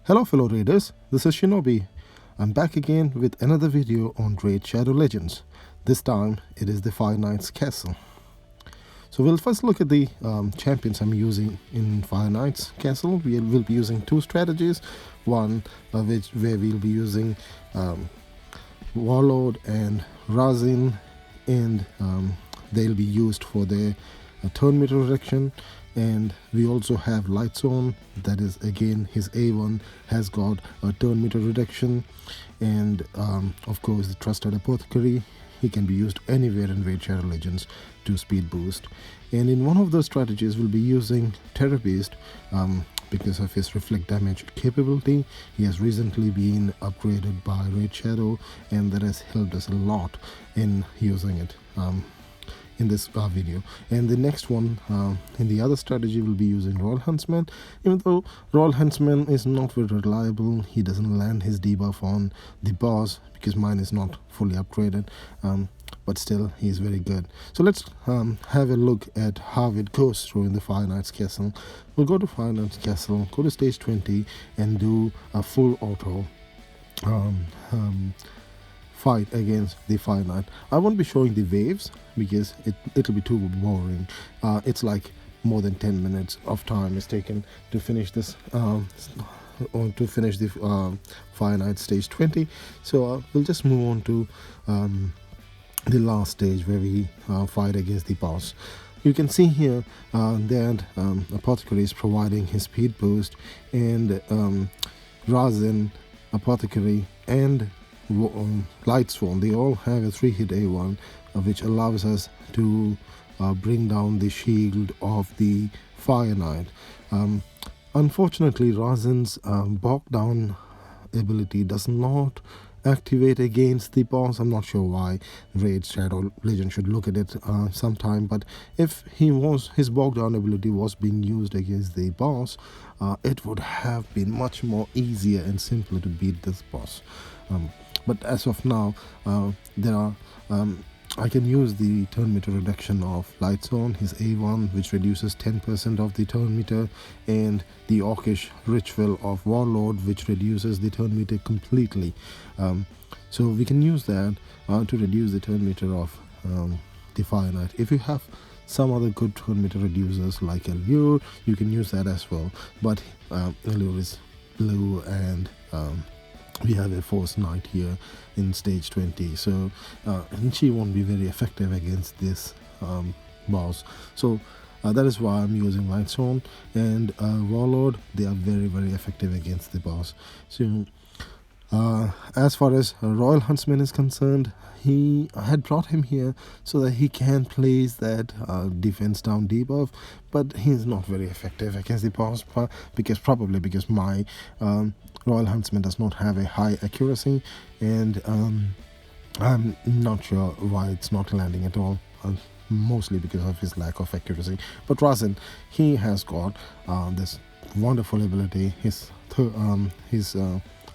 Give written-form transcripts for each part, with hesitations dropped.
Hello fellow raiders, this is Shinobi. I'm back again with another video on Raid Shadow Legends. This time it is the Fire Knight's Castle. So we'll first look at the champions I'm using in Fire Knight's Castle. We will be using two strategies. One where we'll be using Warlord and Razin, and they'll be used for their turn meter reduction. And we also have Lightstone, that is again his A1 has got a turn meter reduction, and of course the Trusted Apothecary. He can be used anywhere in Raid Shadow Legends to speed boost. And in one of those strategies we'll be using Terror Beast because of his reflect damage capability. He has recently been upgraded by Raid Shadow, and that has helped us a lot in using it in this video. And the next one in the other strategy will be using Royal Huntsman. Even though Royal Huntsman is not very reliable, he doesn't land his debuff on the boss because mine is not fully upgraded, but still he is very good. So let's have a look at how it goes through in the Fire Knight's Castle. We'll go to Fire Knight's Castle, go to stage 20 and do a full auto fight against the Fire Knight. I won't be showing the waves because it'll be too boring. It's like more than 10 minutes of time is taken to finish this to finish the Fire Knight stage 20. So we'll just move on to the last stage where we fight against the boss. You can see here that Apothecary is providing his speed boost, and Razin, Apothecary and Lightsworn, they all have a 3-hit A1 which allows us to bring down the shield of the Fire Knight. Unfortunately, Razin's bog down ability does not activate against the boss. I'm not sure why. Raid Shadow Legend should look at it sometime, but if his bog down ability was being used against the boss, it would have been much more easier and simpler to beat this boss. But as of now, I can use the turn meter reduction of Lightstorm, his A1, which reduces 10% of the turn meter, and the Orcish Ritual of Warlord, which reduces the turn meter completely. So we can use that to reduce the turn meter of the Fire Knight. If you have some other good turn meter reducers like Allure, you can use that as well. But Allure is blue, and we have a Force Knight here in stage 20, so and she won't be very effective against this boss. So that is why I'm using Lightstone and Warlord. They are very effective against the boss. So as far as Royal Huntsman is concerned, I had brought him here so that he can place that defense down debuff, but he's not very effective against the boss probably because my Royal Huntsman does not have a high accuracy, and I'm not sure why it's not landing at all. Mostly because of his lack of accuracy. But Razin, he has got this wonderful ability. His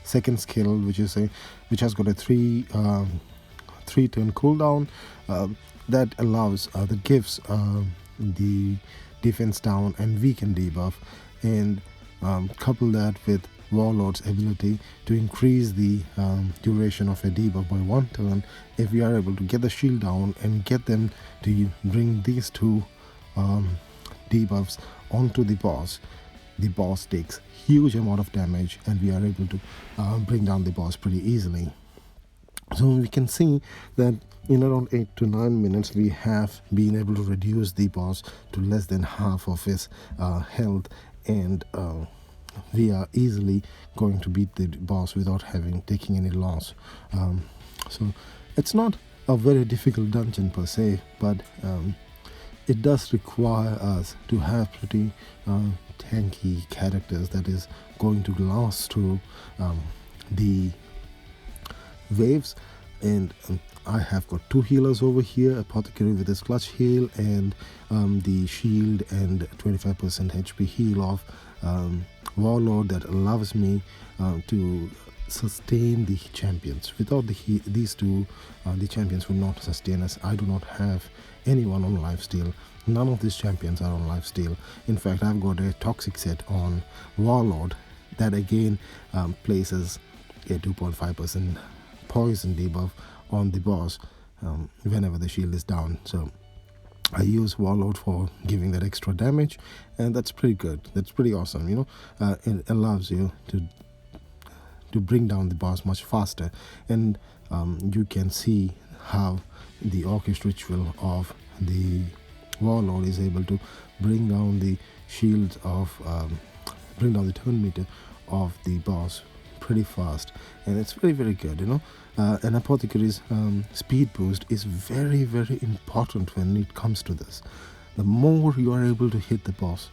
second skill, which has got a 3-turn cooldown, that allows that gives the defense down and weaken debuff, and couple that with Warlord's ability to increase the duration of a debuff by 1 turn. If we are able to get the shield down and get them to bring these two debuffs onto the boss takes huge amount of damage, and we are able to bring down the boss pretty easily. So we can see that in around 8 to 9 minutes we have been able to reduce the boss to less than half of his health, and we are easily going to beat the boss without taking any loss. So it's not a very difficult dungeon per se, but it does require us to have pretty tanky characters that is going to last through the waves. And I have got two healers over here, Apothecary with his clutch heal and the shield and 25% HP heal of Warlord that allows me to sustain the champions. Without these two, the champions would not sustain us. I do not have anyone on lifesteal. None of these champions are on lifesteal. In fact, I've got a toxic set on Warlord, that again places a 2.5% poison debuff on the boss whenever the shield is down. So I use Warlord for giving that extra damage, and that's pretty good. That's pretty awesome. It allows you to bring down the boss much faster, and you can see how the Orcish ritual of the Warlord is able to bring down the shields of bring down the turn meter of the boss pretty fast, and it's very, very good. An Apothecary's speed boost is very, very important when it comes to this. The more you are able to hit the boss,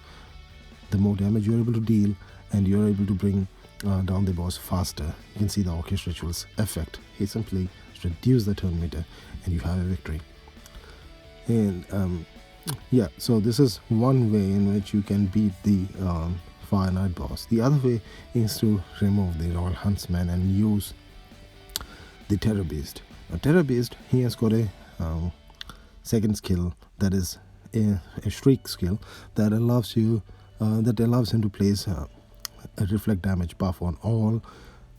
the more damage you're able to deal, and you're able to bring down the boss faster. You can see the Orcish ritual's effect. He simply reduces the turn meter and you have a victory. And yeah, so this is one way in which you can beat the Fire Knight boss. The other way is to remove the Royal Huntsman and use the Terror Beast. Now, Terror Beast, he has got a second skill that is a Shriek skill that allows him to place a reflect damage buff on all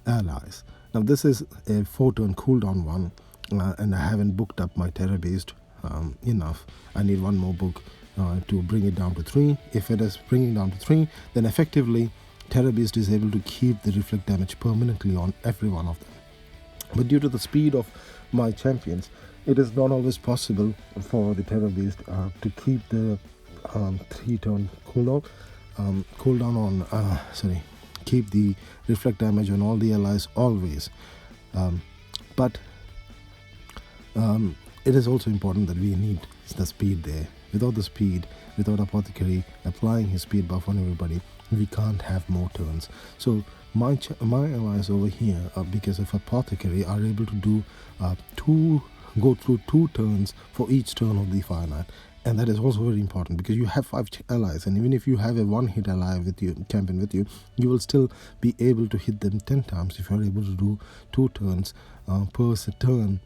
allies. Now this is a 4-turn cooldown one, and I haven't booked up my Terror Beast enough. I need one more book to bring it down to 3. If it is bringing down to 3, then effectively Terror Beast is able to keep the reflect damage permanently on every one of them. But due to the speed of my champions, it is not always possible for the Terror Beast to keep the 3-turn keep the reflect damage on all the allies always. But it is also important that we need the speed there. Without the speed, without Apothecary applying his speed buff on everybody, we can't have more turns. So my allies over here, because of Apothecary, are able to go through 2 turns for each turn of the Fire Knight. And that is also very important, because you have 5 allies, and even if you have a 1-hit ally with you, champion with you, you will still be able to hit them 10 times if you are able to do 2 turns per turn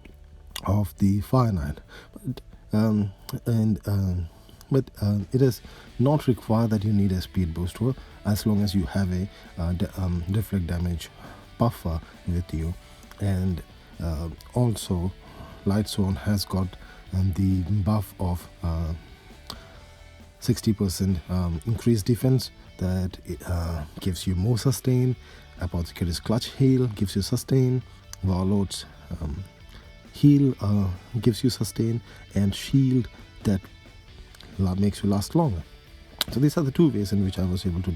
of the Fire Knight. But it is not required that you need a speed booster, as long as you have a reflect damage buffer with you. And also Lightsworn has got the buff of 60% increased defense that gives you more sustain. Apothecary's Clutch Heal gives you sustain. Warlord's Heal gives you sustain, and Shield that makes you last longer. So these are the 2 ways in which I was able to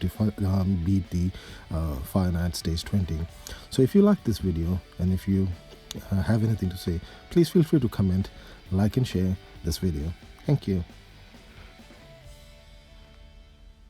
beat the Fire Knight stage 20. So if you like this video, and if you have anything to say, please feel free to comment, like and share this video. Thank you.